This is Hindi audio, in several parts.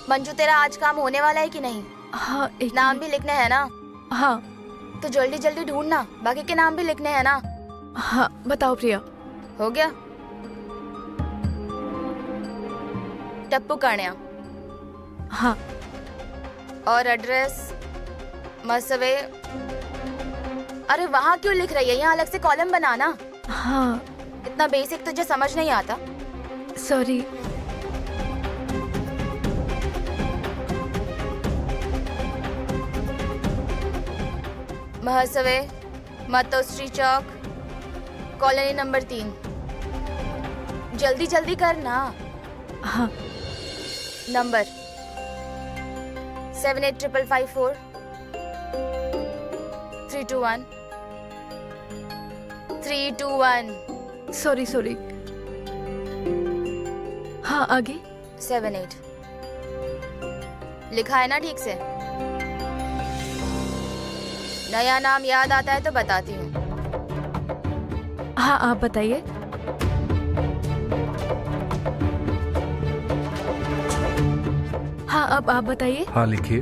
मंजू, तेरा आज काम होने वाला है कि नहीं? हाँ, एक नाम भी लिखने हैं ना? हाँ तो जल्दी जल्दी ढूंढना, बाकी के नाम भी लिखने हैं ना? हाँ, बताओ प्रिया। हो गया? टप्पू कान्या। हाँ और एड्रेस मसवे। अरे वहाँ क्यों लिख रही है? यहाँ अलग से कॉलम बनाना। हाँ, इतना बेसिक तुझे समझ नहीं आता? सॉरी। महसवे, मतोश्री चौक, कॉलोनी नंबर 3। जल्दी जल्दी करना। हाँ, नंबर 785554 321 321 सॉरी सॉरी। हाँ, आगे। 78 लिखा है ना ठीक से? नया नाम याद आता है तो बताती हूँ। हाँ, आप बताइए। हाँ, अब आप बताइए। हाँ, लिखिए।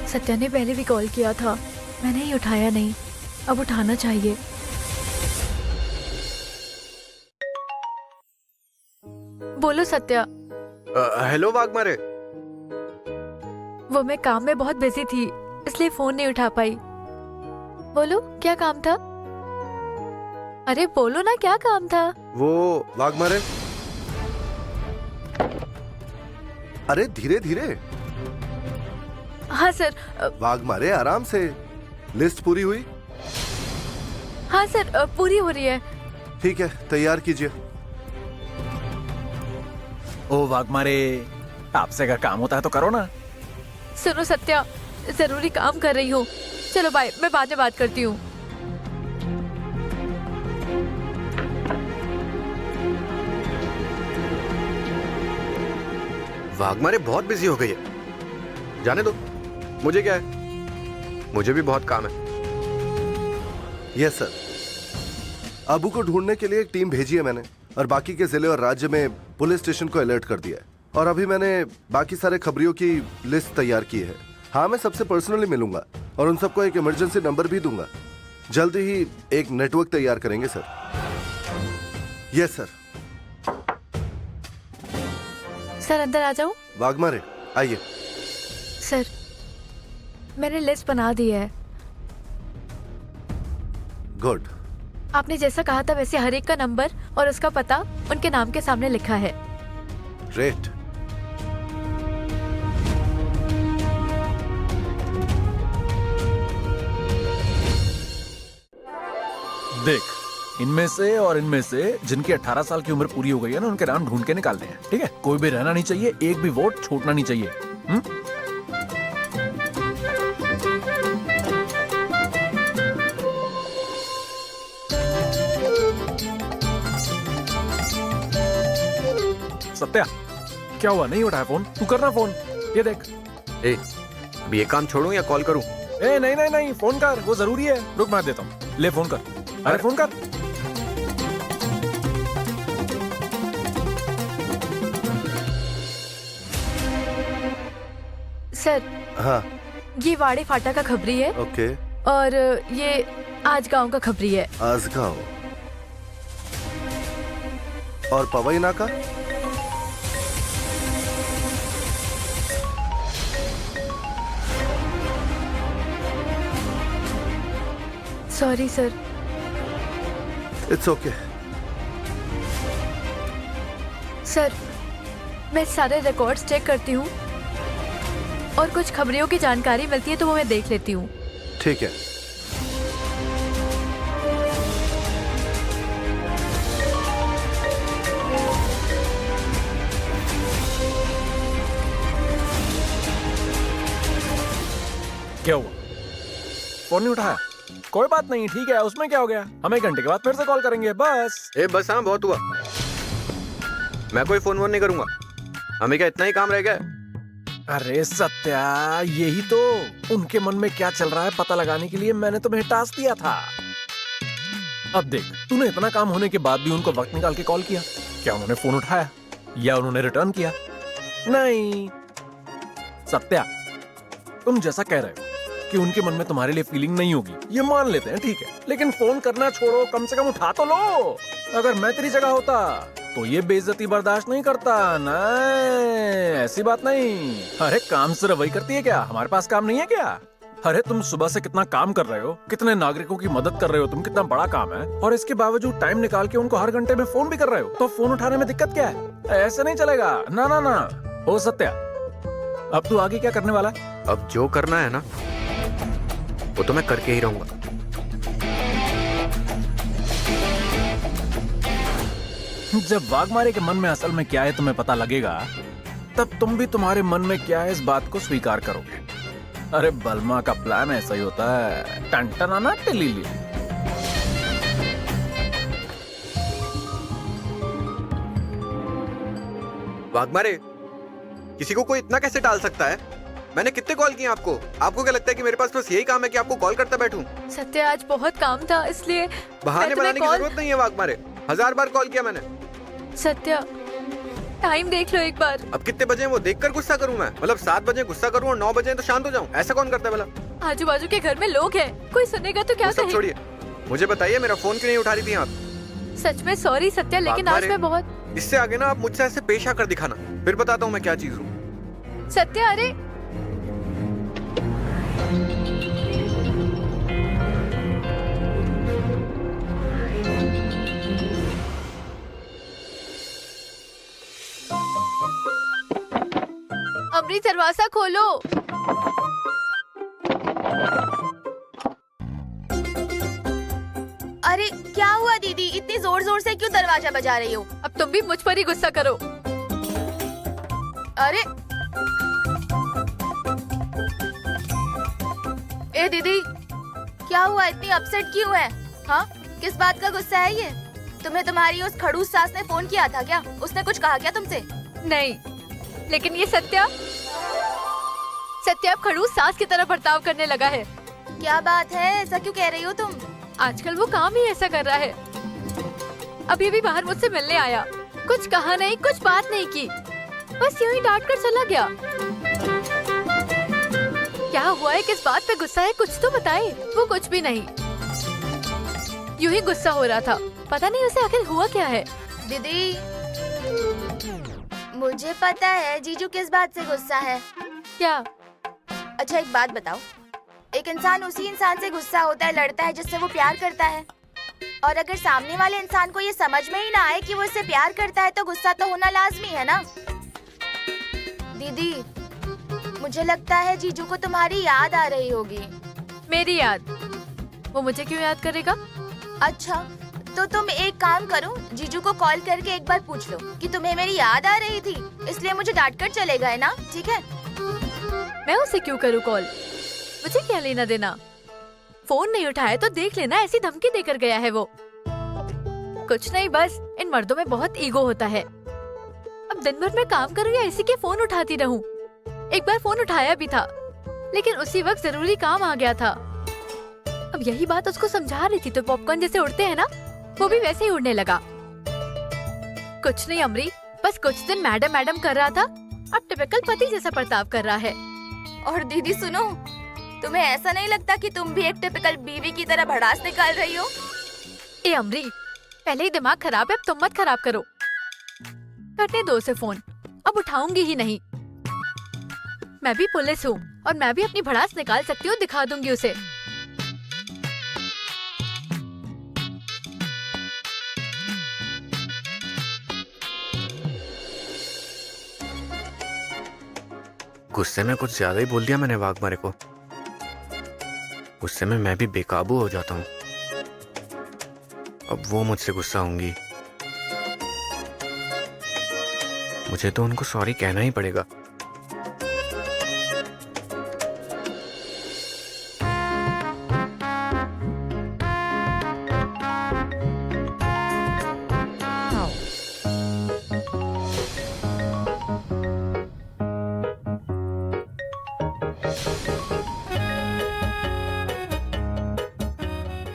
सत्या ने पहले भी कॉल किया था, मैंने ही उठाया नहीं, अब उठाना चाहिए। बोलो सत्या। हेलो वाघमारे। वो मैं काम में बहुत बिजी थी, इसलिए फोन नहीं उठा पाई। बोलो, क्या काम था? अरे बोलो ना, क्या काम था? वो वाघमारे, अरे धीरे धीरे। हाँ सर। वाघमारे, आराम से। लिस्ट पूरी हुई? हाँ सर, पूरी हो रही है। ठीक है, तैयार कीजिए। ओ वाघमारे, आपसे अगर काम होता है तो करो ना। सुनो सत्या, जरूरी काम कर रही हूँ। चलो बाय, मैं बाद में बात करती हूँ। वाघमारे बहुत बिजी हो गई है, जाने दो, मुझे क्या है, मुझे भी बहुत काम है। Yes sir. अबू को ढूंढने के लिए एक टीम भेजी है मैंने, और बाकी के जिले और राज्य में पुलिस स्टेशन को अलर्ट कर दिया है। और अभी मैंने बाकी सारे खबरियों की लिस्ट तैयार की है। हाँ, मैं सबसे पर्सनली मिलूंगा और उन सबको एक इमरजेंसी नंबर भी दूंगा। जल्दी ही एक नेटवर्क तैयार करेंगे सर। Yes sir. सर अंदर आ जाऊँ? वाघमारे आइए। सर, मैंने लिस्ट बना दी है। गुड। आपने जैसा कहा था वैसे हर एक का नंबर और उसका पता उनके नाम के सामने लिखा है। ग्रेट। देख, इनमें से और इनमें से जिनकी 18 साल की उम्र पूरी हो गई है ना, उनके नाम ढूंढ के निकालने हैं। ठीक है? कोई भी रहना नहीं चाहिए, एक भी वोट छूटना नहीं चाहिए। सत्या, क्या हुआ? नहीं उठाया फोन? तू करना फोन। ये देख। ए, अब ये काम छोड़ूं या कॉल करूं? ए नहीं नहीं नहीं, फोन कर, वो जरूरी है। रुक, मैं देता हूँ। ले फोन कर। अरे फोन कर। सर, हाँ। ये वाड़े फाटा का खबरी है ओके। और ये आज गांव का खबरी है। आजगांव और पवई नाका। Sorry sir. It's okay. Sir, मैं सारे रिकॉर्ड्स चेक करती हूँ और कुछ खबरियों की जानकारी मिलती है तो वो मैं देख लेती हूँ। ठीक है। क्या हुआ? फोन नहीं उठाया? कोई बात नहीं, ठीक है। उसमें क्या हो गया? हम 1 घंटे के बाद फिर से कॉल करेंगे, बस। बस हाँ, बहुत हुआ। मैं कोई फोन वोन नहीं करूंगा, हमें क्या इतना ही काम रह गया है? अरे सत्या, यही तो उनके मन में क्या चल रहा है पता लगाने के लिए मैंने तुम्हें टास्क दिया था। अब देख, तूने इतना काम होने के बाद भी उनको वक्त निकाल के कॉल किया। क्या उन्होंने फोन उठाया या उन्होंने रिटर्न किया? नहीं। सत्या, तुम जैसा कह रहे हो कि उनके मन में तुम्हारे लिए फीलिंग नहीं होगी, ये मान लेते हैं, ठीक है, लेकिन फोन करना छोड़ो, कम से कम उठा तो लो। अगर मैं तेरी जगह होता तो ये बेइज्जती बर्दाश्त नहीं करता। नहीं, ऐसी बात नहीं। अरे काम सिर्फ वही करती है क्या? हमारे पास काम नहीं है क्या? अरे तुम सुबह से कितना काम कर रहे हो, कितने नागरिकों की मदद कर रहे हो तुम, कितना बड़ा काम है, और इसके बावजूद टाइम निकाल के उनको हर घंटे में फोन भी कर रहे हो, तो फोन उठाने में दिक्कत क्या है? ऐसे नहीं चलेगा। ना ना ना। हो सत्या, अब तू आगे क्या करने वाला है? अब जो करना है ना वो तो मैं करके ही रहूंगा। जब वाघमारे के मन में असल में क्या है तुम्हें पता लगेगा, तब तुम भी तुम्हारे मन में क्या है इस बात को स्वीकार करोगे। अरे बलमा का प्लान ऐसा ही होता है, टंटनाना टिलीली। वाघमारे, किसी को कोई इतना कैसे टाल सकता है? मैंने कितने कॉल किए आपको? आपको क्या लगता है कि मेरे पास बस यही काम है कि आपको कॉल करता बैठूं? सत्य, आज बहुत काम था इसलिए बहाने मैं तुम्हें बनाने की जरूरत नहीं है वाघमारे। 1000 बार कॉल किया मैंने। सत्य, टाइम देख लो एक बार। अब कितने बजे हैं वो देखकर गुस्सा करूं मैं? मतलब 7 बजे गुस्सा करूं और 9 बजे तो शांत हो जाऊं? ऐसा कौन करता है भला? आजू बाजू के घर में लोग हैं, कोई सुनेगा तो क्या वो सब कहे? छोड़िए, मुझे बताइए मेरा फोन क्यों नहीं उठा रही थी आप? सच में सॉरी सत्या, लेकिन आज वाघमारे, मैं बहुत। इससे आगे ना आप मुझसे ऐसे पेश आकर दिखाना, फिर बताता हूँ मैं क्या चीज हूँ। सत्य, अरे अमृत, दरवाजा खोलो। अरे क्या हुआ दीदी, इतनी जोर जोर से क्यों दरवाजा बजा रही हो? अब तुम भी मुझ पर ही गुस्सा करो। अरे ए दीदी, क्या हुआ, इतनी अपसेट क्यों है? हाँ, किस बात का गुस्सा है ये? तुम्हें तुम्हारी उस खड़ूस सास ने फोन किया था क्या? उसने कुछ कहा क्या तुमसे? नहीं, लेकिन ये सत्या अब खड़ूस सास की तरह बर्ताव करने लगा है। क्या बात है, ऐसा क्यों कह रही हो तुम? आजकल वो काम ही ऐसा कर रहा है। अभी भी बाहर मुझसे मिलने आया, कुछ कहा नहीं, कुछ बात नहीं की, बस यूं ही डांट कर चला गया। क्या हुआ है, किस बात पे गुस्सा है, कुछ तो बताए। वो कुछ भी नहीं, यूं ही गुस्सा हो रहा था, पता नहीं उसे आखिर हुआ क्या है। दीदी, मुझे पता है जीजू किस बात से गुस्सा है। क्या? अच्छा एक बात बताओ, एक इंसान उसी इंसान से गुस्सा होता है, लड़ता है जिससे वो प्यार करता है, और अगर सामने वाले इंसान को ये समझ में ही ना आए कि वो इससे प्यार करता है तो गुस्सा तो होना लाजमी है ना। दीदी, मुझे लगता है जीजू को तुम्हारी याद आ रही होगी। मेरी याद? वो मुझे क्यों याद करेगा? अच्छा, तो तुम एक काम करो, जीजू को कॉल करके एक बार पूछ लो कि तुम्हें मेरी याद आ रही थी, इसलिए मुझे डांट कर चले गए ना, ठीक है? मैं उसे क्यों करूँ कॉल? मुझे क्या लेना देना? फोन नहीं उठाया तो देख लेना, ऐसी धमकी देकर गया है वो। कुछ नहीं, बस इन मर्दों में बहुत ईगो होता है। अब दिन भर मैं काम करूँ या इसी के फोन उठाती रहूं? एक बार फोन उठाया भी था, लेकिन उसी वक्त जरूरी काम आ गया था। अब यही बात उसको समझा रही थी तो पॉपकॉर्न जैसे उड़ते हैं ना, वो भी वैसे ही उड़ने लगा। कुछ नहीं अमरी, बस कुछ दिन मैडम मैडम कर रहा था, अब टिपिकल पति जैसा बर्ताव कर रहा है। और दीदी सुनो, तुम्हें ऐसा नहीं लगता कि तुम भी एक टिपिकल बीवी की तरह भड़ास निकाल रही हो? ए अमरी, पहले ही दिमाग खराब है, अब तुम मत खराब करो। करने दो उसे फोन, अब उठाऊंगी ही नहीं। मैं भी पुलिस हूँ और मैं भी अपनी भड़ास निकाल सकती हूँ, दिखा दूंगी उसे। गुस्से में कुछ ज्यादा ही बोल दिया मैंने वाघमारे को। गुस्से में मैं भी बेकाबू हो जाता हूँ। अब वो मुझसे गुस्सा होंगी, मुझे तो उनको सॉरी कहना ही पड़ेगा।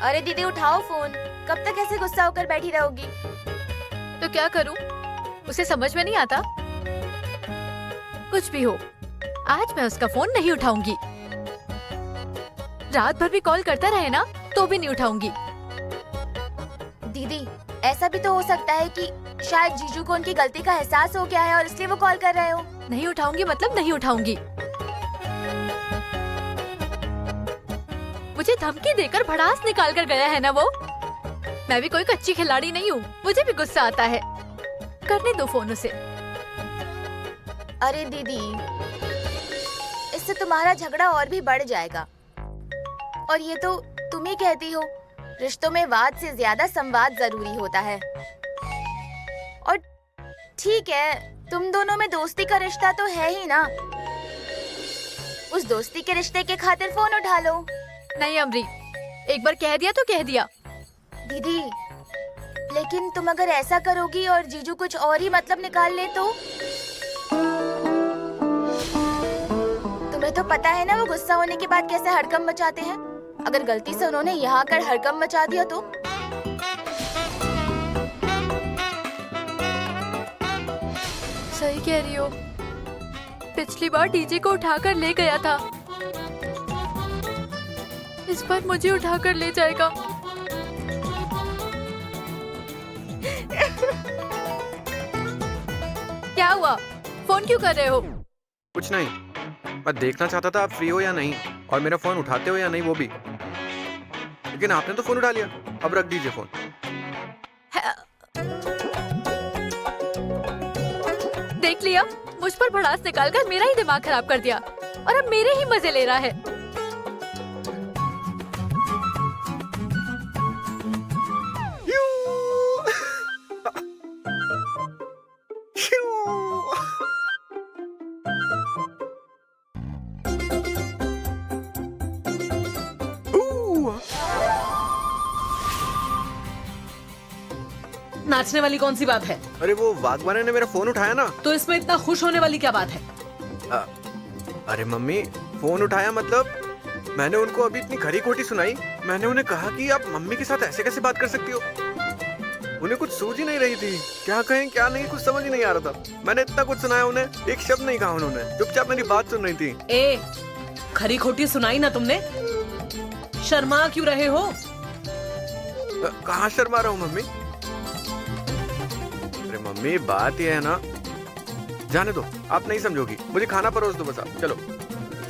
अरे दीदी उठाओ फोन, कब तक ऐसे गुस्सा होकर बैठी रहोगी? तो क्या करूं? उसे समझ में नहीं आता। कुछ भी हो, आज मैं उसका फोन नहीं उठाऊंगी। रात भर भी कॉल करता रहे ना तो भी नहीं उठाऊंगी। दीदी ऐसा भी तो हो सकता है कि शायद जीजू को उनकी गलती का एहसास हो गया है और इसलिए वो कॉल कर रहे हो। नहीं उठाऊंगी मतलब नहीं उठाऊंगी। मुझे धमकी देकर भड़ास निकाल कर गया है ना वो। मैं भी कोई कच्ची खिलाड़ी नहीं हूँ, मुझे भी गुस्सा आता है। करने दो फोन उसे। अरे दीदी, इससे तुम्हारा झगड़ा और भी बढ़ जाएगा। और ये तो तुम ही कहती हो, रिश्तों में वाद से ज्यादा संवाद जरूरी होता है। और ठीक है, तुम दोनों में दोस्ती का रिश्ता तो है ही ना, उस दोस्ती के रिश्ते के खातिर फोन उठा लो। नहीं अमरी, एक बार कह दिया तो कह दिया। दीदी लेकिन तुम अगर ऐसा करोगी और जीजू कुछ और ही मतलब निकाल ले तो? तुम्हें तो पता है ना वो गुस्सा होने के बाद कैसे हड़कंप मचाते हैं। अगर गलती से उन्होंने यहाँ आकर हड़कंप मचा दिया तो? सही कह रही हो, पिछली बार डीजे को उठाकर ले गया था, इस बार मुझे उठाकर ले जाएगा। क्या हुआ? फोन क्यों कर रहे हो? कुछ नहीं, मैं देखना चाहता था आप फ्री हो या नहीं, और मेरा फोन उठाते हो या नहीं वो भी। लेकिन आपने तो फोन उठा लिया, अब रख दीजिए फोन। देख लिया, मुझ पर भड़ास निकालकर मेरा ही दिमाग खराब कर दिया और अब मेरे ही मजे ले रहा है। नाचने वाली कौन सी बात है? अरे वो वाघवाने ने मेरा फोन उठाया ना। तो इसमें इतना खुश होने वाली क्या बात है? अरे मम्मी, फोन उठाया मतलब मैंने उनको अभी इतनी खरी खोटी सुनाई। मैंने उन्हें कहा कि आप मम्मी के साथ ऐसे कैसे बात कर सकती हो। उन्हें कुछ सूझ ही नहीं रही थी, क्या कहें क्या नहीं, कुछ समझ ही नहीं आ रहा था। मैंने इतना कुछ सुनाया, उन्हें एक शब्द नहीं कहा। उन्होंने चुपचाप मेरी बात सुन रही थी। ए, खरी खोटी सुनाई ना तुमने? शर्मा क्यों रहे हो? कहाँ शर्मा रहा हूँ मम्मी? अरे मम्मी, बात ये है ना, जाने दो, आप नहीं समझोगी। मुझे खाना परोस दो बस आप। चलो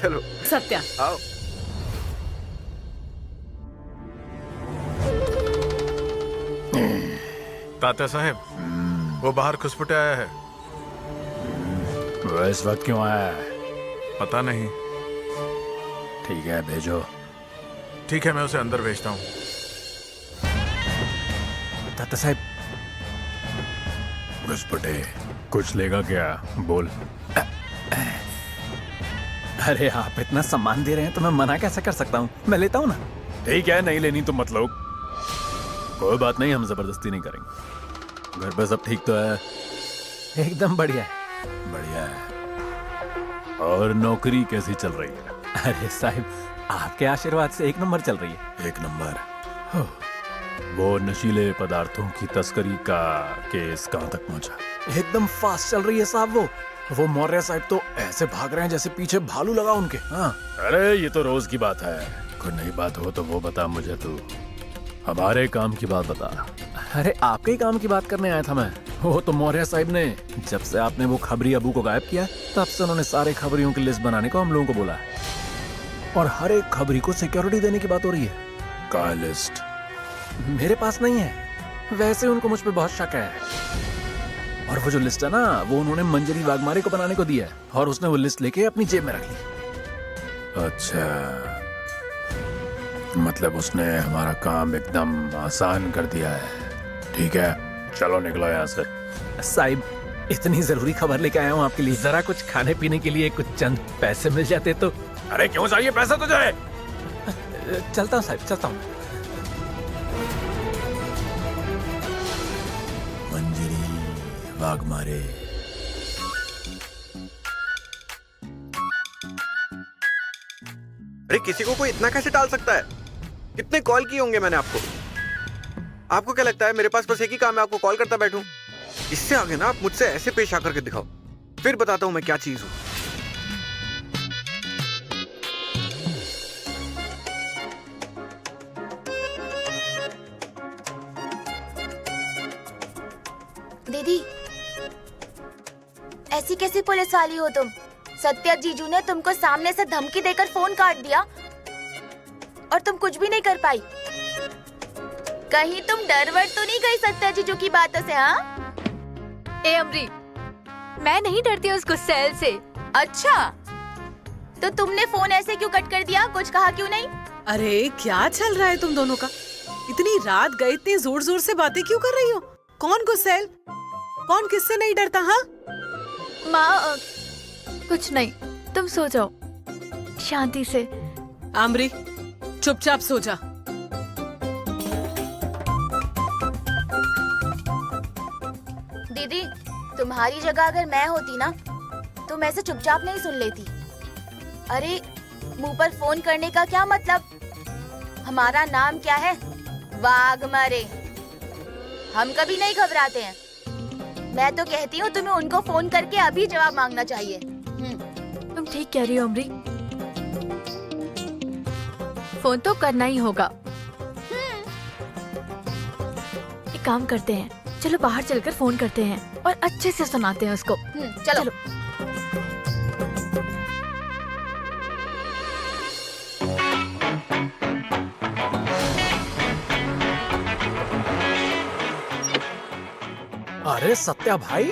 चलो सत्या, आओ। तात्या साहब, वो बाहर खुसपुटे आया है। वो इस वक्त क्यों आया है? पता नहीं। ठीक है, भेजो। ठीक है, मैं उसे अंदर भेजता हूँ। तात्या साहब, घुसपटे कुछ लेगा क्या? बोल। अरे आप इतना सम्मान दे रहे हैं तो मैं मना कैसे कर सकता हूँ? मैं लेता हूँ ना। ठीक है, नहीं लेनी तो मत लो। कोई बात नहीं, हम जबरदस्ती नहीं करेंगे। घर पे सब ठीक तो है? एकदम बढ़िया है। बढ़िया है। और नौकरी कैसी चल रही है? अरे साहब, आपके आशीर्वाद से एक नंबर चल रही है। एक नंबर। वो नशीले पदार्थों की तस्करी का केस कहाँ तक पहुंचा? एकदम फास्ट चल रही है साहब। वो मौर्य साहब तो ऐसे भाग रहे हैं जैसे पीछे भालू लगा उनके। हाँ, अरे ये तो रोज की बात है। कोई नई बात हो तो वो बता मुझे। तू हमारे काम की बात बता। अरे आपके ही काम की बात करने आया था मैं। वो तो मौर्य साहब ने जब से आपने वो खबरी अबू को गायब किया, तब से उन्होंने सारे खबरियों की लिस्ट बनाने को हम लोगों को बोला है। और हर एक खबरी को सिक्योरिटी देने की बात हो रही है। का लिस्ट मेरे पास नहीं है। वैसे उनको मुझ पे बहुत शक है। और वो जो लिस्ट है ना, वो उन्होंने मंजरी वाघमारे को बनाने को दिया है और उसने वो लिस्ट लेके अपनी जेब में रख ली। अच्छा, मतलब उसने हमारा काम एकदम आसान कर दिया है। ठीक है, चलो निकलो यहाँ से। साहिब, इतनी जरूरी खबर लेके आया हूँ आपके लिए। जरा कुछ खाने पीने के लिए कुछ चंद पैसे मिल जाते तो। अरे क्यों चाहिए पैसा तुझे? चलता हूँ साहिब, चलता हूँ। मंजरी वाघमारे। अरे किसी को कोई इतना कैसे टाल सकता है? कितने कॉल किए होंगे मैंने आपको? आपको क्या लगता है मेरे पास बस एक ही काम है, आपको कॉल करता बैठूं? इससे आगे ना आप मुझसे ऐसे पेश आकर के दिखाओ, फिर बताता हूं मैं क्या चीज हूं। दीदी, ऐसी कैसी पुलिस वाली हो तुम? सत्या जीजू ने तुमको सामने से धमकी देकर फोन काट दिया और तुम कुछ भी नहीं कर पाई। कहीं तुम डरवर तो नहीं गई सत्या जीजू की बातों से? हाँ? ए अमरी, मैं नहीं डरती उस गुस्सैल से। अच्छा, तो तुमने फोन ऐसे क्यों कट कर दिया? कुछ कहा क्यों नहीं? अरे क्या चल रहा है तुम दोनों का? इतनी रात गए, इतनी जोर जोर से बातें क्यों कर रही हो? कौन गुस्सैल? कौन किससे नहीं डरता? हाँ माँ, कुछ नहीं, तुम सो जाओ शांति से। आमरी, चुपचाप सो जा। दीदी, तुम्हारी जगह अगर मैं होती ना तो मैं ऐसे चुपचाप नहीं सुन लेती। अरे, मुंह पर फोन करने का क्या मतलब? हमारा नाम क्या है? वाघमारे। हम कभी नहीं घबराते हैं। मैं तो कहती हूँ तुम्हें उनको फोन करके अभी जवाब मांगना चाहिए। तुम ठीक कह रही हो अमरी, फोन तो करना ही होगा। एक काम करते हैं, चलो बाहर चलकर फोन करते हैं और अच्छे से सुनाते हैं उसको। चलो। अरे सत्या भाई,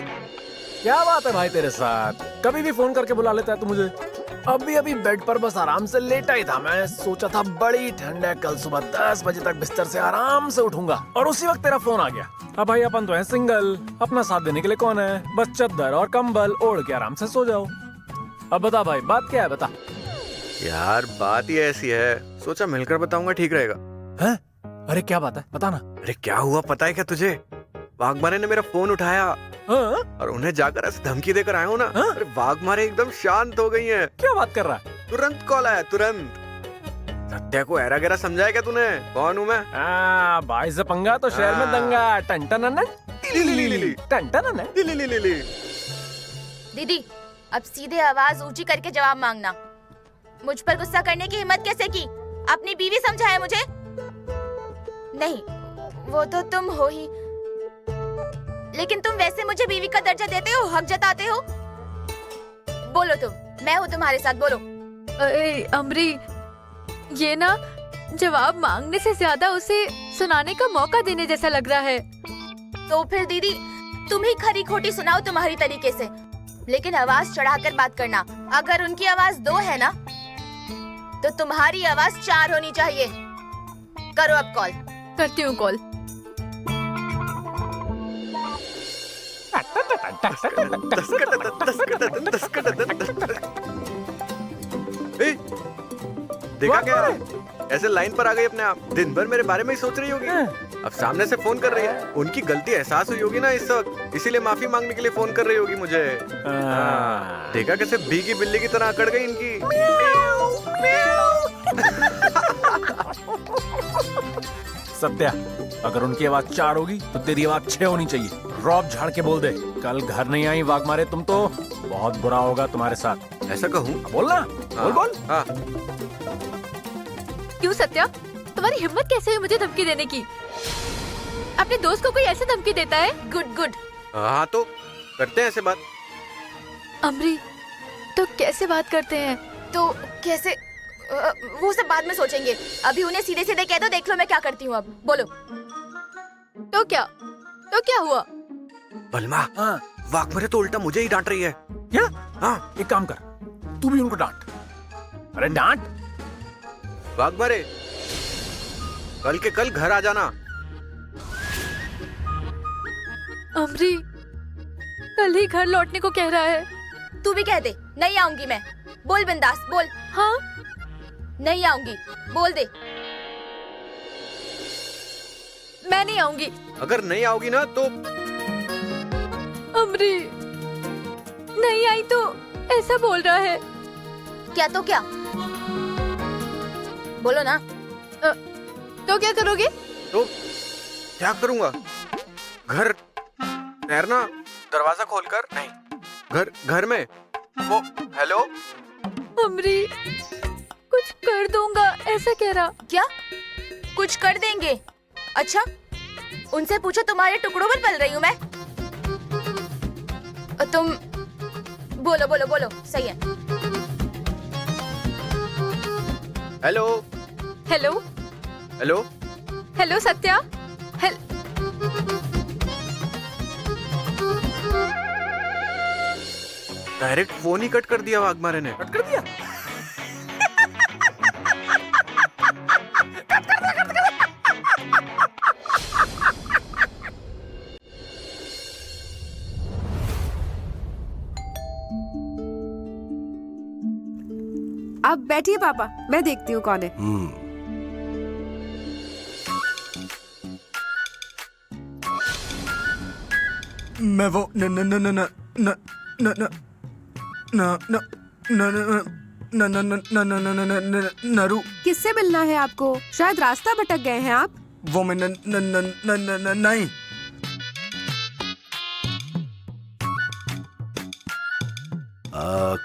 क्या बात है भाई तेरे साथ? कभी भी फोन करके बुला लेता है तू मुझे। अभी बेड पर बस आराम से लेटा ही था। मैं सोचा था बड़ी ठंड है, कल सुबह 10 बजे तक बिस्तर से आराम से उठूंगा और उसी वक्त तेरा फोन आ गया। अब भाई अपन तो है सिंगल, अपना साथ देने के लिए कौन है? बस चादर और कंबल ओढ़ के आराम से सो जाओ। अब बता भाई, बात क्या है? बता यार बात ही ऐसी है, सोचा मिलकर बताऊंगा, ठीक रहेगा। हैं? अरे क्या बात है, बता ना। अरे क्या हुआ पता है क्या तुझे? वाघमारे ने मेरा फोन उठाया हाँ? और उन्हें जाकर ऐसे धमकी देकर आया हूँ ना। हाँ? अरे वाघमारे एकदम शांत हो गई हैं। क्या बात कर रहा है? तुरंत कॉल आया, तुरंत। सत्या को ऐरा गैरा समझाया क्या तूने? कौन हूँ मैं? भाई से पंगा तो शहर में दंगा। टन टन टन दीदी, अब सीधे आवाज ऊंची करके जवाब मांगना। मुझ पर गुस्सा करने की हिम्मत कैसे की? अपनी बीवी समझाया मुझे? नहीं, वो तो तुम हो ही, लेकिन तुम वैसे मुझे बीवी का दर्जा देते हो, हक जताते हो। बोलो तुम, मैं हूँ तुम्हारे साथ, बोलो। अरे अमरी, ये ना जवाब मांगने से ज्यादा उसे सुनाने का मौका देने जैसा लग रहा है। तो फिर दीदी, तुम ही खरी खोटी सुनाओ तुम्हारी तरीके से, लेकिन आवाज चढ़ाकर बात करना। अगर उनकी आवाज 2 है ना, तो तुम्हारी आवाज 4 होनी चाहिए। करो अब कॉल। करती हूँ कॉल। ए, देखा क्या? ऐसे लाइन पर आ गई अपने आप। दिन भर मेरे बारे में ही सोच रही होगी, अब सामने से फोन कर रही है। उनकी गलती एहसास हुई होगी ना इस वक्त, इसीलिए माफी मांगने के लिए फोन कर रही होगी मुझे। देखा कैसे भीगी बिल्ली की तरह अकड़ गई इनकी। सत्या, अगर उनकी आवाज 4 होगी तो तेरी आवाज 6 होनी चाहिए। रौब झाड़ के बोल दे, कल घर नहीं आई वाघमारे तुम तो बहुत बुरा होगा तुम्हारे साथ। ऐसा कहूँ? बोलना, बोल बोल। हाँ। क्यों सत्या, तुम्हारी हिम्मत कैसे हुई मुझे धमकी देने की? अपने दोस्त को कोई ऐसे धमकी देता है? Good good. हाँ तो करते हैं ऐसे बात। अमरी, तो कैसे बात करते हैं? तो कैसे? वो सब बाद में सोचेंगे। अभी उन्हें सीधे सीधे कह दो, देख लो मैं क्या करती हूँ। अब बोलो। तो क्या हुआ? बलमा, हाँ, वाघमारे तो उल्टा मुझे ही डांट रही है। क्या? हाँ, एक काम कर, तू भी उनको डांट। अरे डांट। वाघमारे, कल के कल घर आ जाना। अमरी, कल ही घर लौटने को कह रहा है। तू भी कह दे, नहीं आऊंगी मैं। बोल बिंदास, बोल। हाँ, नहीं आऊंगी, बोल दे। मैं नहीं आऊंगी। अगर नहीं आओगी ना तो अमरी, नहीं आई तो ऐसा बोल रहा है। क्या तो क्या? बोलो ना। तो क्या करोगे? तो क्या करूंगा? घर ठहरना, दरवाजा खोलकर नहीं, घर में वो हेलो अमरी, कुछ कर दूंगा ऐसा कह रहा। क्या कुछ कर देंगे? अच्छा, उनसे पूछो तुम्हारे टुकड़ों पर पल रही हूँ मैं। तुम बोलो बोलो बोलो, सही है। Hello hello hello hello Satya. Direct phone ही कट कर दिया वाघमारे ने। कट कर दिया। आप बैठिए पापा, मैं देखती हूँ कौन है। मैं वो न न न न न न न न न न न न न न नरू। किससे मिलना है आपको? शायद रास्ता भटक गए हैं आप। वो मैं न न न न न न नहीं।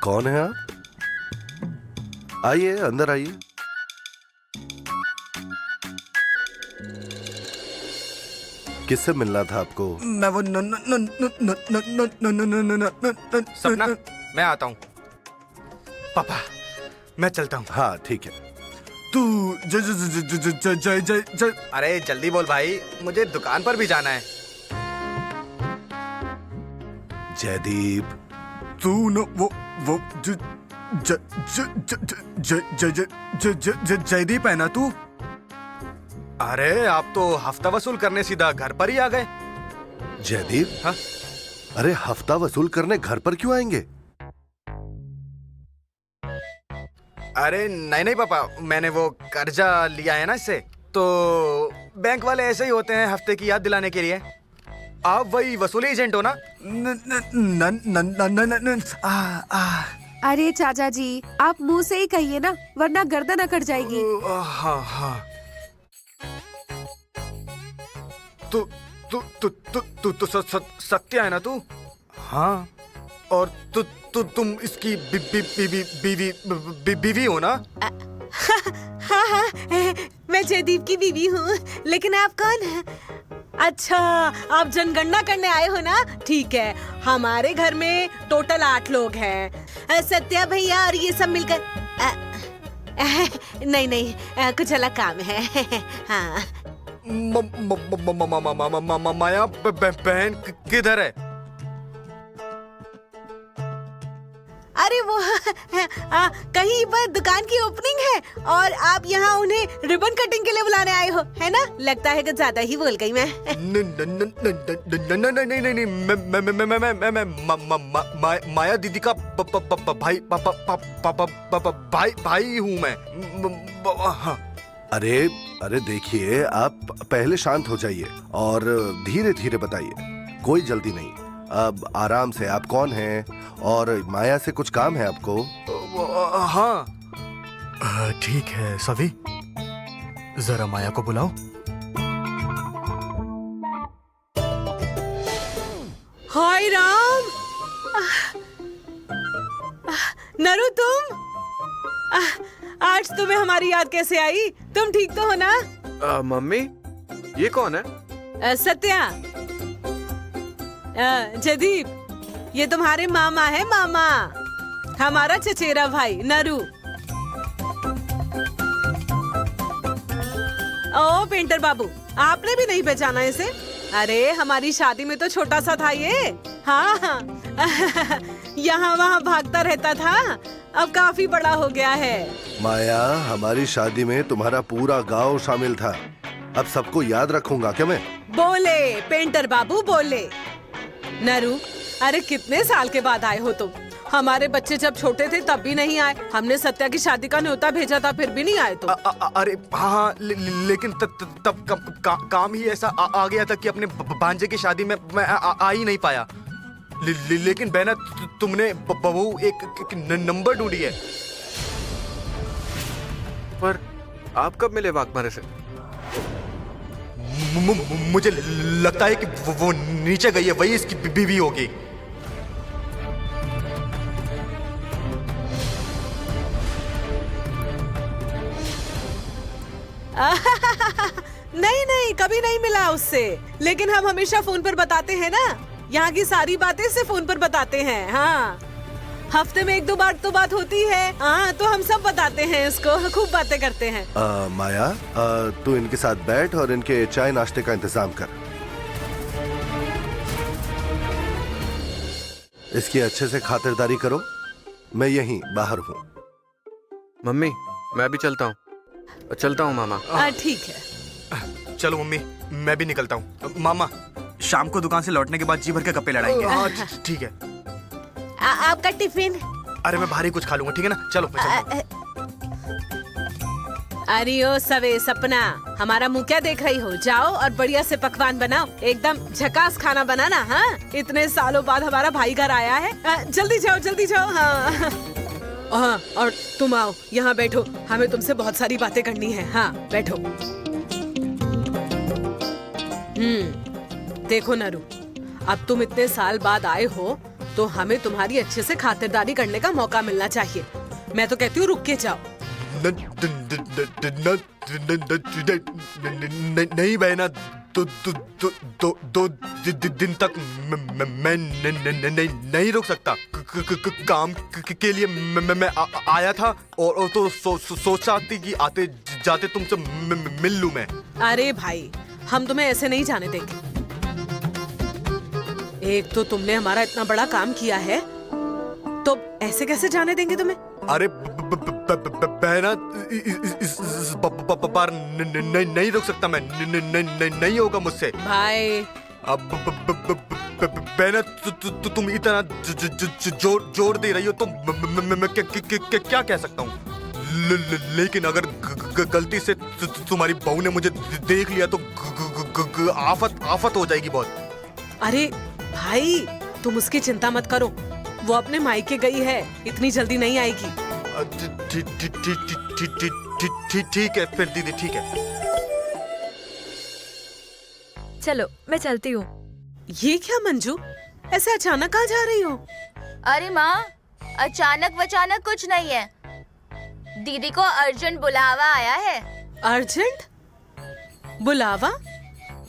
कौन है आप? आइए, अंदर आइए। किससे मिलना था आपको? मैं वो न न न न न न न न न न न न सपना, मैं आता हूँ। पापा, मैं चलता हूँ। हाँ ठीक है। तू जय जय जय जय जय जय जय। अरे जल्दी बोल भाई, मुझे दुकान पर भी जाना है। जयदीप, तू न वो ज ज ज ज ज ज ज ज ज जयदीप है ना तू? अरे आप तो हफ्ता वसूल करने सीधा घर पर ही आ गए। जयदीप। हाँ? अरे हफ्ता वसूल करने घर पर क्यों आएंगे? अरे नहीं नहीं पापा, मैंने वो कर्जा लिया है ना इससे, तो बैंक वाले ऐसे ही होते हैं हफ्ते की याद दिलाने के लिए। आप वही वसूली एजेंट हो ना? न न न न न न न आ अरे चाचा जी, आप मुंह से ही कहिए ना, वरना गर्दन अकड़ जाएगी। हाँ हाँ। तू तू तू तू तू तू सत्या है ना तू? हाँ। और तू तू तुम इसकी बीवी हो ना? हाँ हाँ, मैं जयदीप की बीवी हूँ। लेकिन आप कौन हैं? अच्छा, आप जनगणना करने आए हो ना? ठीक है, हमारे घर में टोटल 8 लोग हैं। सत्या भैया और ये सब मिलकर नहीं नहीं, कुछ अलग काम है। हाँ। माया बहन किधर है? अरे वो कहीं पर दुकान की ओपनिंग है और आप यहाँ उन्हें रिबन कटिंग के लिए बुलाने आए हो, है ना? लगता है कि ज्यादा ही बोल गई मैं। नहीं, माया दीदी का भाई हूँ मैं। अरे अरे देखिए, आप पहले शांत हो जाइए और धीरे धीरे बताइए, कोई जल्दी नहीं। अब आराम से, आप कौन हैं और माया से कुछ काम है आपको? हाँ ठीक है सभी, जरा माया को बुलाओ। हाय राम, नरू तुम, आज तुम्हें हमारी याद कैसे आई? तुम ठीक तो हो ना? मम्मी, ये कौन है? सत्या, जयदीप, ये तुम्हारे मामा है, मामा, हमारा चचेरा भाई नरू। ओ पेंटर बाबू, आपने भी नहीं पहचाना इसे? अरे हमारी शादी में तो छोटा सा था ये। हाँ हाँ, यहाँ वहाँ भागता रहता था, अब काफी बड़ा हो गया है। माया, हमारी शादी में तुम्हारा पूरा गांव शामिल था, अब सबको याद रखूंगा क्या मैं? बोले पेंटर बाबू बोले। नरू, अरे कितने साल के बाद आए हो तुम? हमारे बच्चे जब छोटे थे तब भी नहीं आए। हमने सत्या की शादी का न्योता भेजा था, फिर भी नहीं आए तुम। अरे हाँ, लेकिन तब काम ही ऐसा आ गया था कि अपने भांजे की शादी में मैं आ ही नहीं पाया। लेकिन बहना, तुमने बहू एक नंबर ढूंढी है। पर आप कब मिले वाघमारे से? मुझे लगता है कि वो नीचे गई है, वही इसकी बीवी होगी। नहीं नहीं, कभी नहीं मिला उससे, लेकिन हम हमेशा फोन पर बताते हैं ना, यहाँ की सारी बातें से फोन पर बताते हैं। हाँ, हफ्ते में 1-2 बार तो बात होती है। हाँ, तो हम सब बताते हैं इसको, खूब बातें करते हैं। माया, तू इनके साथ बैठ और इनके चाय नाश्ते का इंतजाम कर। इसकी अच्छे से खातिरदारी करो, मैं यहीं बाहर हूँ। मम्मी, मैं भी चलता हूँ मामा। ठीक है। चलो मम्मी, मैं भी निकलता हूँ। मामा, शाम को दुकान से लौटने के बाद जी भर के गप्पे लड़ाएंगे। ठीक है। आपका टिफिन? अरे मैं बाहर ही कुछ खा लूंगा, ठीक है ना? चलो मैं चलता हूँ। अरे ओ सवे सपना, हमारा मुंह क्या देख रही हो? जाओ और बढ़िया से पकवान बनाओ, एकदम झकास खाना बनाना। हाँ, इतने सालों बाद हमारा भाई घर आया है। जल्दी जाओ, जल्दी जाओ। हाँ, और तुम आओ, यहाँ बैठो, हमें तुमसे बहुत सारी बातें करनी है। हाँ, बैठो। देखो नरू, अब तुम इतने साल बाद आए हो तो हमें तुम्हारी अच्छे से खातिरदारी करने का मौका मिलना चाहिए। मैं तो कहती हूँ रुक के जाओ। नहीं बहना, दो दिन तक मैं नहीं रुक सकता। काम के लिए मैं आया था और तो सोचा थी कि आते जाते तुमसे मिल लूं मैं। अरे भाई, हम तुम्हें ऐसे नहीं जाने देंगे। एक तो तुमने हमारा इतना बड़ा काम किया है, तो ऐसे कैसे जाने देंगे तुम्हें? अरे बहना, इस बार नहीं रुक सकता मैं, नहीं होगा मुझसे भाई। अब बहना, तुम इतना जोर दे रही हो तो मैं क्या कह सकता हूँ? लेकिन अगर गलती से तुम्हारी बहू ने मुझे देख लिया तो आफत हो जाएगी बहुत। अरे भाई, तुम उसकी चिंता मत करो, वो अपने मायके गई है, इतनी जल्दी नहीं आएगी। ठीक है फिर दीदी, ठीक है। चलो मैं चलती हूँ। ये क्या मंजू, ऐसे अचानक कहाँ जा रही हो? अरे माँ, अचानक वचानक कुछ नहीं है, दीदी को अर्जेंट बुलावा आया है। अर्जेंट बुलावा?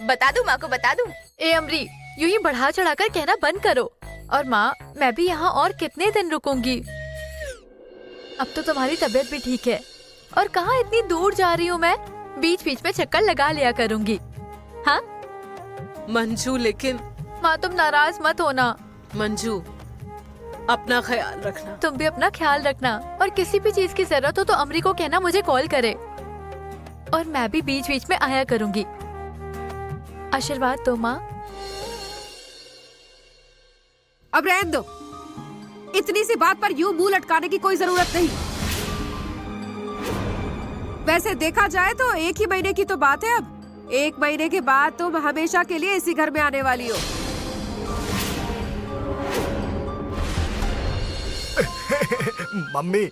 बता दूँ माँ को, बता दूँ? ए अमरी, यूं ही बढ़ा चढ़ाकर कहना बंद करो। और माँ, मैं भी यहाँ और कितने दिन रुकूंगी? अब तो तुम्हारी तबीयत भी ठीक है, और कहाँ इतनी दूर जा रही हूँ मैं? बीच बीच में चक्कर लगा लिया करूँगी। हाँ मंजू, लेकिन माँ तुम नाराज मत होना। मंजू, अपना ख्याल रखना। तुम भी अपना ख्याल रखना, और किसी भी चीज की जरूरत हो तो अमरी को कहना मुझे कॉल करे, और मैं भी बीच बीच में आया करूँगी। आशीर्वाद दो माँ। अब रहने दो, इतनी सी बात पर यूं मुंह लटकाने की कोई जरूरत नहीं। वैसे देखा जाए तो 1 ही महीने की तो बात है। अब 1 महीने के बाद तुम हमेशा के लिए इसी घर में आने वाली हो। मम्मी,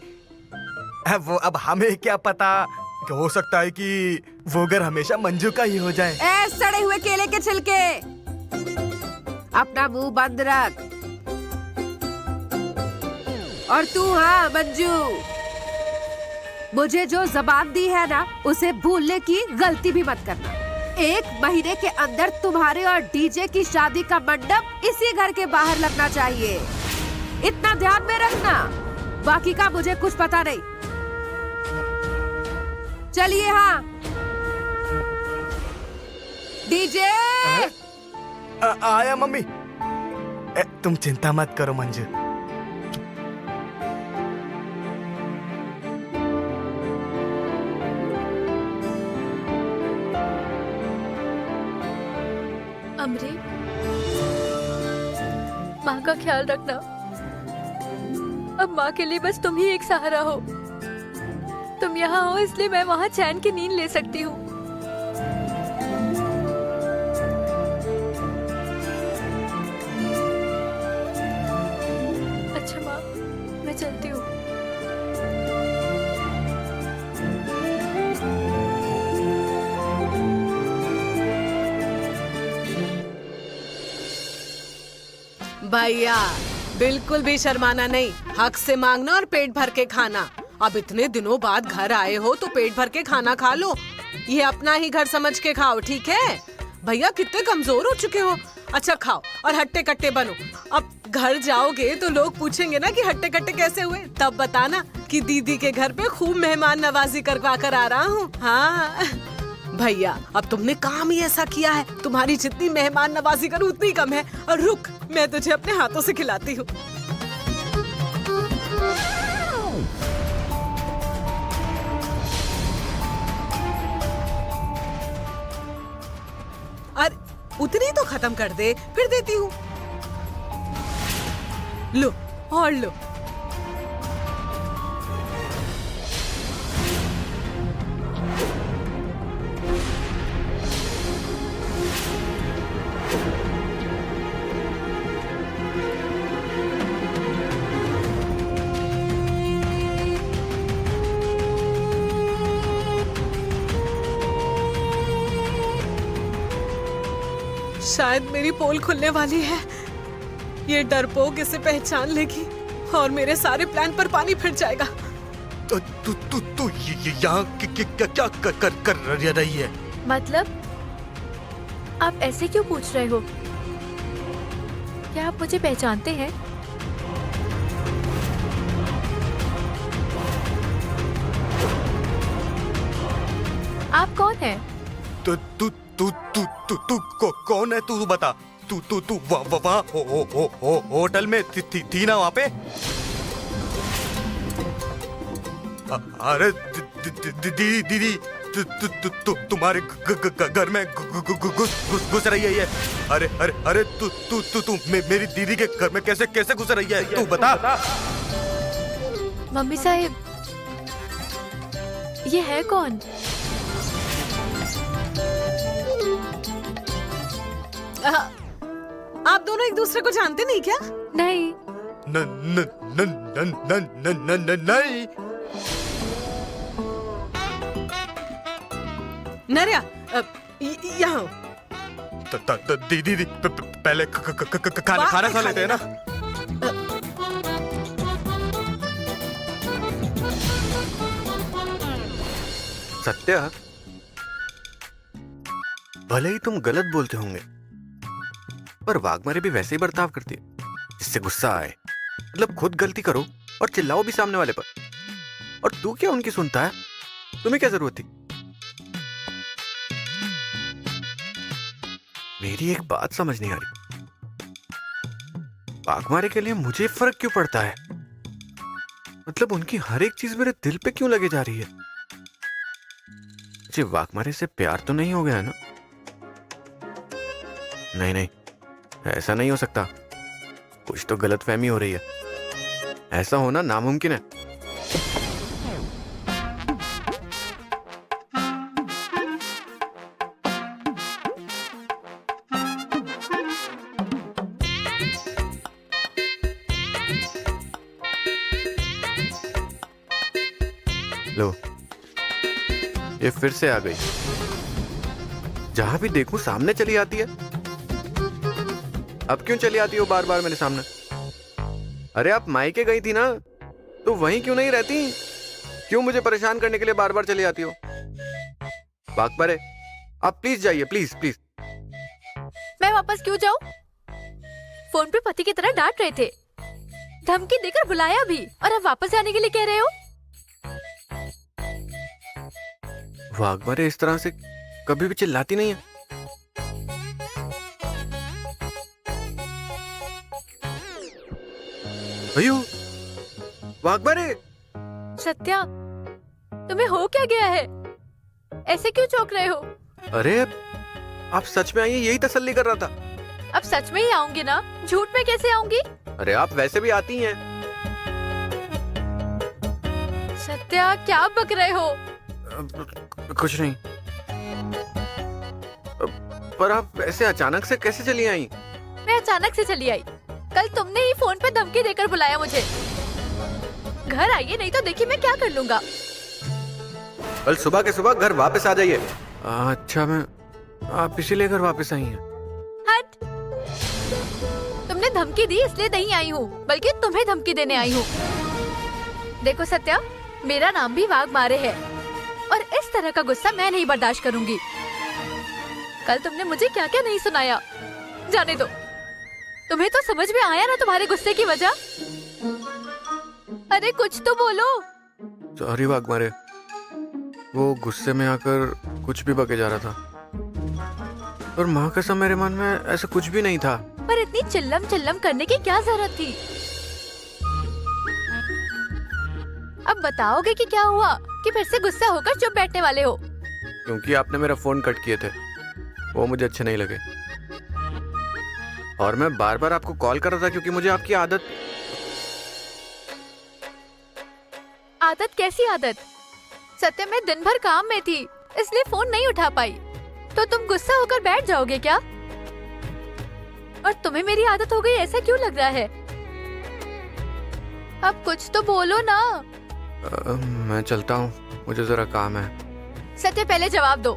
वो अब हमें क्या पता कि हो सकता है कि वो घर हमेशा मंजू का ही हो जाए। ए सड़े हुए केले के छिलके, अपना मुंह बंद रख। और तू, हाँ मंजू, मुझे जो जबान दी है ना, उसे भूलने की गलती भी मत करना। 1 महीने के अंदर तुम्हारे और डीजे की शादी का मंडप इसी घर के बाहर लगना चाहिए, इतना ध्यान में रखना। बाकी का मुझे कुछ पता नहीं। चलिए। हाँ डीजे। आया मम्मी। तुम चिंता मत करो मंजू। अमरी, माँ का ख्याल रखना। अब माँ के लिए बस तुम ही एक सहारा हो। तुम यहाँ हो इसलिए मैं वहाँ चैन की नींद ले सकती हूँ। अच्छा माँ, मैं चलती हूँ। भैया बिल्कुल भी शर्माना नहीं, हक से मांगना और पेट भर के खाना। अब इतने दिनों बाद घर आए हो तो पेट भर के खाना खा लो। ये अपना ही घर समझ के खाओ, ठीक है? भैया कितने कमजोर हो चुके हो। अच्छा खाओ और हट्टे कट्टे बनो। अब घर जाओगे तो लोग पूछेंगे ना कि हट्टे कट्टे कैसे हुए, तब बताना कि दीदी के घर पे खूब मेहमान नवाजी करवा कर आ रहा हूँ। हाँ भैया, अब तुमने काम ही ऐसा किया है, तुम्हारी जितनी मेहमान नवाजी करूँ उतनी कम है। और रुक, मैं तुझे अपने हाथों से खिलाती हूँ। अरे उतनी तो खत्म कर दे, फिर देती हूँ। लो और लो। शायद मेरी पोल खुलने वाली है। ये डरपोक इसे पहचान लेगी और मेरे सारे प्लान पर पानी फिर जाएगा। तू यहाँ क्या कर रही है? मतलब आप ऐसे क्यों पूछ रहे हो? क्या आप मुझे पहचानते हैं? आप कौन हैं? तू कौन है? तू बता। तू वहाँ होटल में थी ना वहाँ पे? अरे दीदी तुम्हारे घर में घुस रही है ये। अरे तू मेरी दीदी के घर में कैसे घुस रही है? तू बता। मम्मी साहिब, ये है कौन? आप दोनों एक दूसरे को जानते नहीं क्या? नहीं। नहीं। नरिया, यहाँ दीदी पहले खाना खा लेते हैं ना। सत्या, भले ही तुम गलत बोलते होंगे, पर वाघमारे भी वैसे ही बर्ताव करती है जिससे गुस्सा आए। मतलब खुद गलती करो और चिल्लाओ भी सामने वाले पर, और तू क्या उनकी सुनता है? तुम्हें क्या जरूरत थी? मेरी एक बात समझ नहीं आ रही, वाघमारे के लिए मुझे फर्क क्यों पड़ता है? मतलब उनकी हर एक चीज मेरे दिल पे क्यों लगे जा रही है? मुझे वाघमारे से प्यार तो नहीं हो गया है ना? नहीं, ऐसा नहीं हो सकता। कुछ तो गलतफहमी हो रही है। ऐसा होना नामुमकिन है। लो, ये फिर से आ गई। जहां भी देखूं सामने चली आती है। अब क्यों चली आती हो बार बार मेरे सामने? अरे आप मायके गई थी ना, तो वहीं क्यों नहीं रहती? क्यों मुझे परेशान करने के लिए बार बार चली आती हो? वाघमारे, आप प्लीज जाइए, प्लीज प्लीज। मैं वापस क्यों जाऊं? फोन पे पति की तरह डांट रहे थे, धमकी देकर बुलाया भी, और अब वापस जाने के लिए कह रहे हो? वाघमारे इस तरह से कभी भी चिल्लाती नहीं है। अयो, वाघमारे! सत्या, तुम्हें हो क्या गया है? ऐसे क्यों चौंक रहे हो? अरे आप सच में आई, यही तसल्ली कर रहा था। अब सच में ही आऊंगी ना, झूठ में कैसे आऊंगी? अरे आप वैसे भी आती हैं। सत्या, क्या बक रहे हो? कुछ नहीं। पर आप ऐसे अचानक से कैसे चली आई? मैं अचानक से चली आई। कल तुमने ही फोन पे धमकी देकर बुलाया मुझे। घर आइए, नहीं तो देखिए मैं क्या कर लूंगा। कल सुबह के सुबह घर वापस आ जाइए। अच्छा, मैं आप इसीलिए घर वापस आई हैं? हट! तुमने धमकी दी इसलिए नहीं आई हूँ, बल्कि तुम्हें धमकी देने आई हूँ। देखो सत्या, मेरा नाम भी वाघमारे है और इस तरह का गुस्सा मैं नहीं बर्दाश्त करूंगी। कल तुमने मुझे क्या क्या नहीं सुनाया, जाने दो। तुम्हें तो समझ में आया ना तुम्हारे गुस्से की वजह? अरे कुछ तो बोलो। सॉरी वाघमारे, वो गुस्से में आकर कुछ भी बके जा रहा था और माँ कसम मेरे मन में ऐसा कुछ भी नहीं था। पर इतनी चिल्लम चिल्लम करने की क्या जरूरत थी? अब बताओगे कि क्या हुआ, कि फिर से गुस्सा होकर चुप बैठने वाले हो? क्योंकि आपने मेरा फोन कट किए थे, वो मुझे अच्छे नहीं लगे और मैं बार बार आपको कॉल कर रहा था क्योंकि मुझे आपकी आदत कैसी आदत? सत्य, मैं दिन भर काम में थी इसलिए फोन नहीं उठा पाई। तो तुम गुस्सा होकर बैठ जाओगे क्या? और तुम्हें मेरी आदत हो गई ऐसा क्यों लग रहा है? अब कुछ तो बोलो ना। मैं चलता हूँ, मुझे जरा काम है। सत्य, पहले जवाब दो।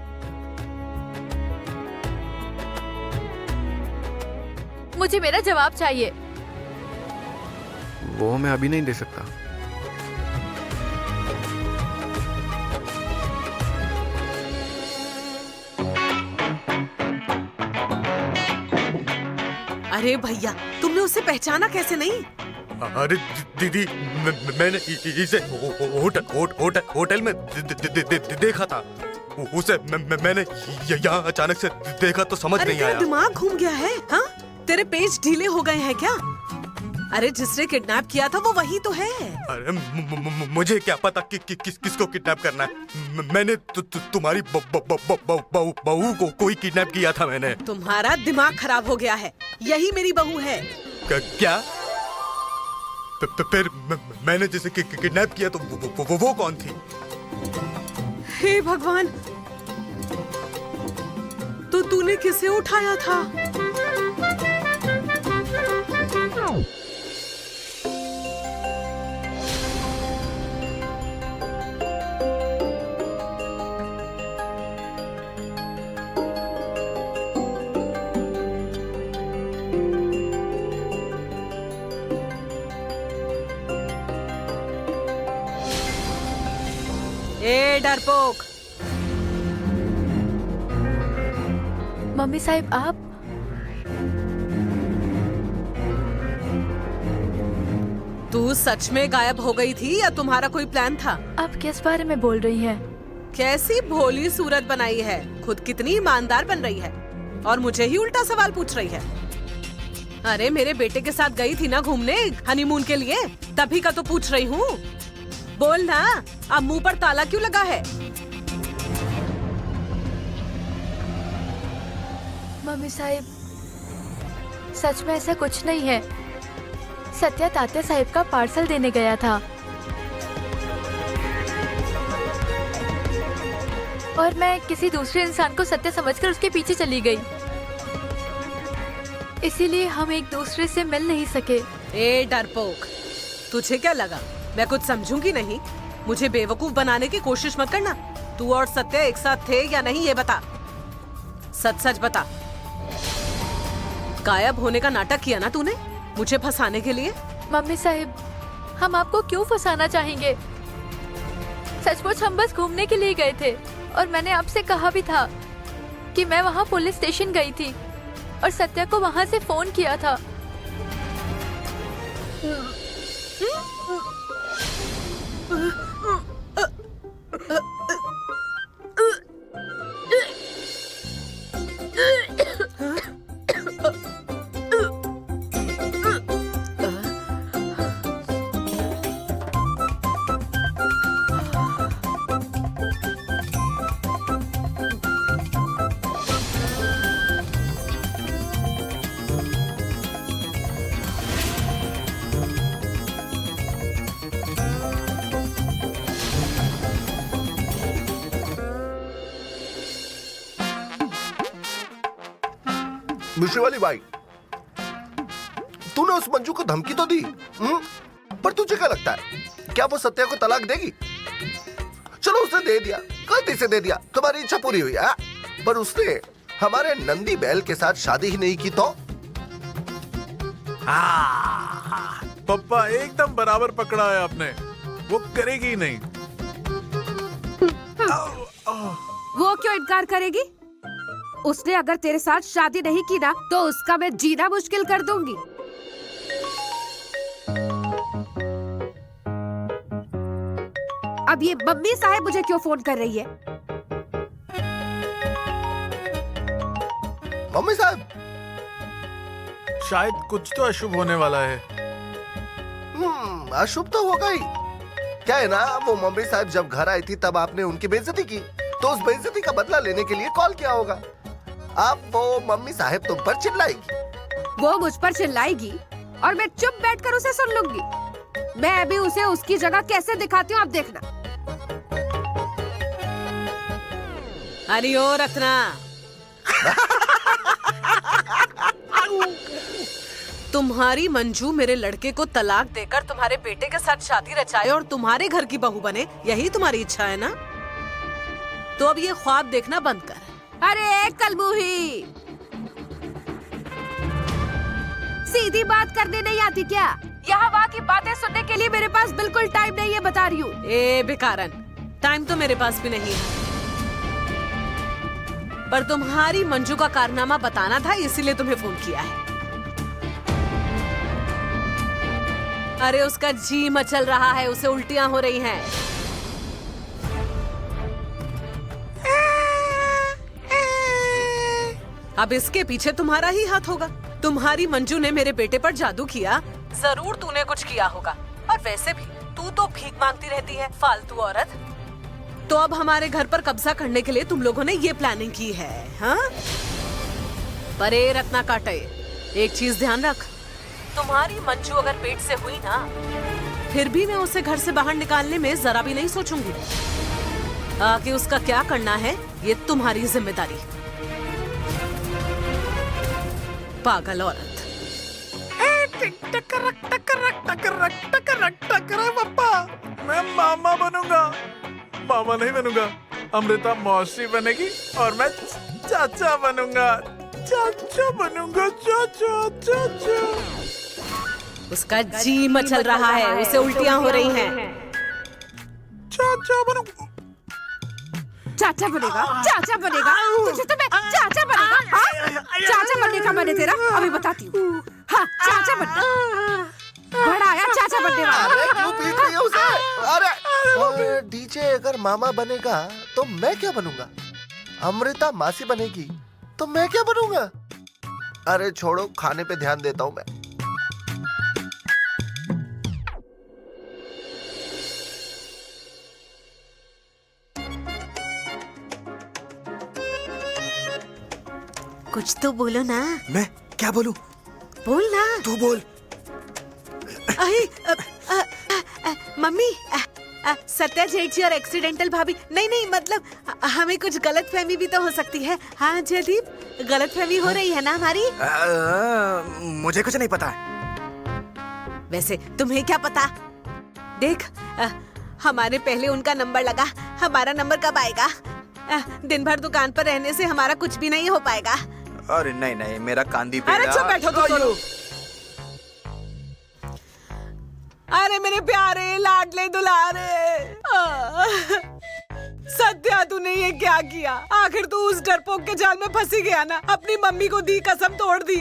मुझे मेरा जवाब चाहिए। वो मैं अभी नहीं दे सकता। अरे भैया, तुमने उसे पहचाना कैसे नहीं? अरे दीदी, मैंने इसे होटल में देखा था। उसे मैंने यहाँ अचानक से देखा तो समझ नहीं आया। दिमाग घूम गया है? हाँ, तेरे पेज ढीले हो गए हैं क्या? अरे जिसने किडनैप किया था वो वही तो है। अरे मुझे क्या पता कि किसको किडनैप करना है। मैंने तुम्हारी बहू को कोई किडनैप किया था मैंने। तुम्हारा दिमाग खराब हो गया है, यही मेरी बहू है। क्या? फिर मैंने जिसे किडनैप किया तो वो कौन थी? हे भगवान, तो तूने किसे उठाया था? ए डरपोक! मम्मी साहिब, आप? तू सच में गायब हो गई थी या तुम्हारा कोई प्लान था? आप किस बारे में बोल रही हैं? कैसी भोली सूरत बनाई है, खुद कितनी ईमानदार बन रही है और मुझे ही उल्टा सवाल पूछ रही है। अरे मेरे बेटे के साथ गई थी ना घूमने हनीमून के लिए, तभी का तो पूछ रही हूँ। बोल ना, अब मुंह पर ताला क्यों लगा है? मम्मी साहिब, सच में ऐसा कुछ नहीं है। सत्या तात्या साहिब का पार्सल देने गया था और मैं किसी दूसरे इंसान को सत्या समझकर उसके पीछे चली गई, इसीलिए हम एक दूसरे से मिल नहीं सके। ए डरपोक, तुझे क्या लगा मैं कुछ समझूंगी नहीं? मुझे बेवकूफ बनाने की कोशिश मत करना। तू और सत्या एक साथ थे या नहीं ये बता, सच सच बता। गायब होने का नाटक किया ना तूने मुझे फंसाने के लिए? मम्मी साहिब, हम आपको क्यों फंसाना चाहेंगे? सचमुच हम बस घूमने के लिए गए थे और मैंने आपसे कहा भी था कि मैं वहाँ पुलिस स्टेशन गई थी और सत्या को वहाँ से फोन किया था। मिश्री वाली बाई, तूने उस मंजू को धमकी तो दी, पर तुझे क्या लगता है क्या वो सत्या को तलाक देगी? चलो उसने दे दिया, गलती से दे दिया, तुम्हारी इच्छा पूरी हुई है। पर उसने हमारे नंदी बैल के साथ शादी ही नहीं की तो पप्पा एकदम बराबर पकड़ा है आपने, वो करेगी ही नहीं। वो क्यों इनकार करेगी? उसने अगर तेरे साथ शादी नहीं की ना तो उसका मैं जीना मुश्किल कर दूंगी। अब ये मम्मी साहब मुझे क्यों फोन कर रही है? मम्मी साहब, शायद कुछ तो अशुभ होने वाला है। अशुभ तो होगा ही। क्या है ना, वो मम्मी साहब जब घर आई थी तब आपने उनकी बेइज्जती की, तो उस बेइज्जती का बदला लेने के लिए कॉल किया होगा। अब वो मम्मी साहब तुम पर चिल्लाएगी। वो मुझ पर चिल्लाएगी और मैं चुप बैठकर उसे सुन लूंगी। मैं अभी उसे उसकी जगह कैसे दिखाती हूँ, आप देखना। अरे ओ रत्ना, तुम्हारी मंजू मेरे लड़के को तलाक देकर तुम्हारे बेटे के साथ शादी रचाए और तुम्हारे घर की बहू बने, यही तुम्हारी इच्छा है ना? तो अब ये ख्वाब देखना बंद कर। अरे कलमुही, सीधी बात करने नहीं आती क्या? यहाँ वहाँ की बातें सुनने के लिए मेरे पास बिल्कुल टाइम नहीं है, बता रही हूँ। ए बेकारन, टाइम तो मेरे पास भी नहीं है, पर तुम्हारी मंजू का कारनामा बताना था, इसीलिए तुम्हें फोन किया है। अरे उसका जी मचल रहा है, उसे उल्टियां हो रही हैं। अब इसके पीछे तुम्हारा ही हाथ होगा। तुम्हारी मंजू ने मेरे बेटे पर जादू किया, जरूर तूने कुछ किया होगा। और वैसे भी तू तो भीख मांगती रहती है, फालतू औरत। तो अब हमारे घर पर कब्जा करने के लिए तुम लोगों ने ये प्लानिंग की है, हाँ? पर ए रत्ना काटे, एक चीज ध्यान रख, तुम्हारी मंजू अगर पेट से हुई ना, फिर भी मैं उसे घर से बाहर निकालने में जरा भी नहीं सोचूंगी। आगे उसका क्या करना है ये तुम्हारी जिम्मेदारी। पागल औरत। पप्पा, मैं मामा बनूंगा। मामा नहीं बनूंगा, अमृता मौसी बनेगी और मैं चाचा बनूंगा। चाचा बनूंगा, चाचा चाचा। उसका जी मचल रहा है, उसे उल्टियां हो रही हैं। चाचा बनूंगा। चाचा बनेगा, चाचा बनेगा, तुझे तो मैं चाचा बनेगा। हाँ? चाचा बनने का मन है तेरा, अभी बताती हूँ। हाँ, चाचा बनना बड़ा आया, चाचा बनने वाला। अरे क्यों पीट रही है उसे? अरे डीजे अगर मामा बनेगा तो मैं क्या बनूंगा? अमृता मासी बनेगी तो मैं क्या बनूंगा? अरे छोड़ो, खाने पे ध्यान देता हूँ मैं। कुछ तो बोलो ना। मैं क्या बोलूं? बोल ना। तू बोल। मम्मी, सत्या जेठ जी और एक्सीडेंटल भाभी। नहीं मतलब हमें कुछ गलतफहमी भी तो हो सकती है। हाँ जयदीप, गलतफहमी हो रही है ना हमारी? मुझे कुछ नहीं पता। वैसे तुम्हें क्या पता? देख, हमारे पहले उनका नंबर लगा, हमारा नंबर कब आएगा? दिन भर दुकान पर रहने से हमारा कुछ भी नहीं हो पाएगा। अरे नहीं, मेरा कांदी पे। अरे चुप बैठो तो दोनों। अरे मेरे प्यारे लाडले दुलारे, सत्या तूने ये क्या किया? आखिर तू उस डरपोक के जाल में फंसी गया ना, अपनी मम्मी को दी कसम तोड़ दी।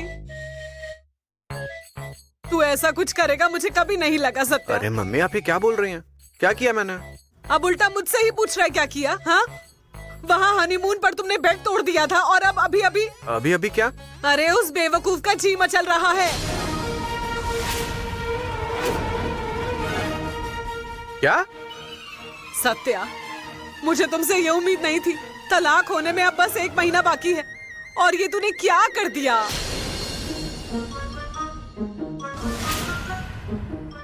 तू ऐसा कुछ करेगा मुझे कभी नहीं लगा सत्या। अरे मम्मी, आप ये क्या बोल रही हैं? क्या किया मैंने? अब उल्टा मुझसे ही पूछ रहा है क्या किया? हाँ, वहाँ हनीमून पर तुमने बेड तोड़ दिया था और अब अभी क्या? अरे उस बेवकूफ का जी मचल रहा है। क्या? सत्या, मुझे तुमसे ये उम्मीद नहीं थी। तलाक होने में अब बस 1 महीना बाकी है और ये तूने क्या कर दिया?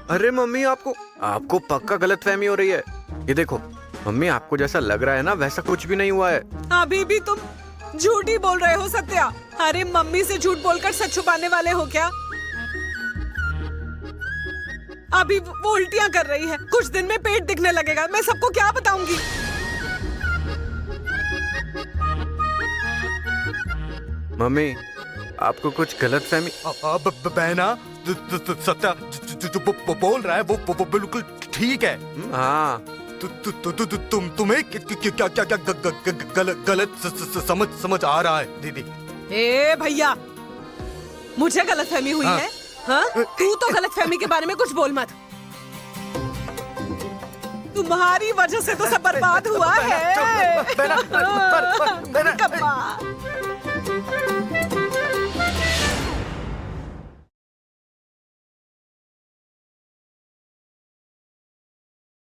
अरे मम्मी, आपको पक्का गलतफहमी हो रही है। ये देखो मम्मी, आपको जैसा लग रहा है ना वैसा कुछ भी नहीं हुआ है। अभी भी तुम झूठ ही बोल रहे हो सत्या। अरे मम्मी से झूठ बोलकर सच छुपाने वाले हो क्या? अभी वो उल्टियां कर रही है, कुछ दिन में पेट दिखने लगेगा। मैं सबको क्या बताऊंगी? मम्मी, आपको कुछ गलत फहमी। बहना सत्या जो बोल रहा है वो बिल्कुल ठीक है। हाँ तुम्हें क्या क्या क्या गलत समझ आ रहा है दीदी? ए भैया, मुझे गलतफहमी हुई हाँ। है? हाँ? तू तो गलतफहमी के बारे में कुछ बोल मत। तुम्हारी वजह से तो सब बर्बाद हुआ है।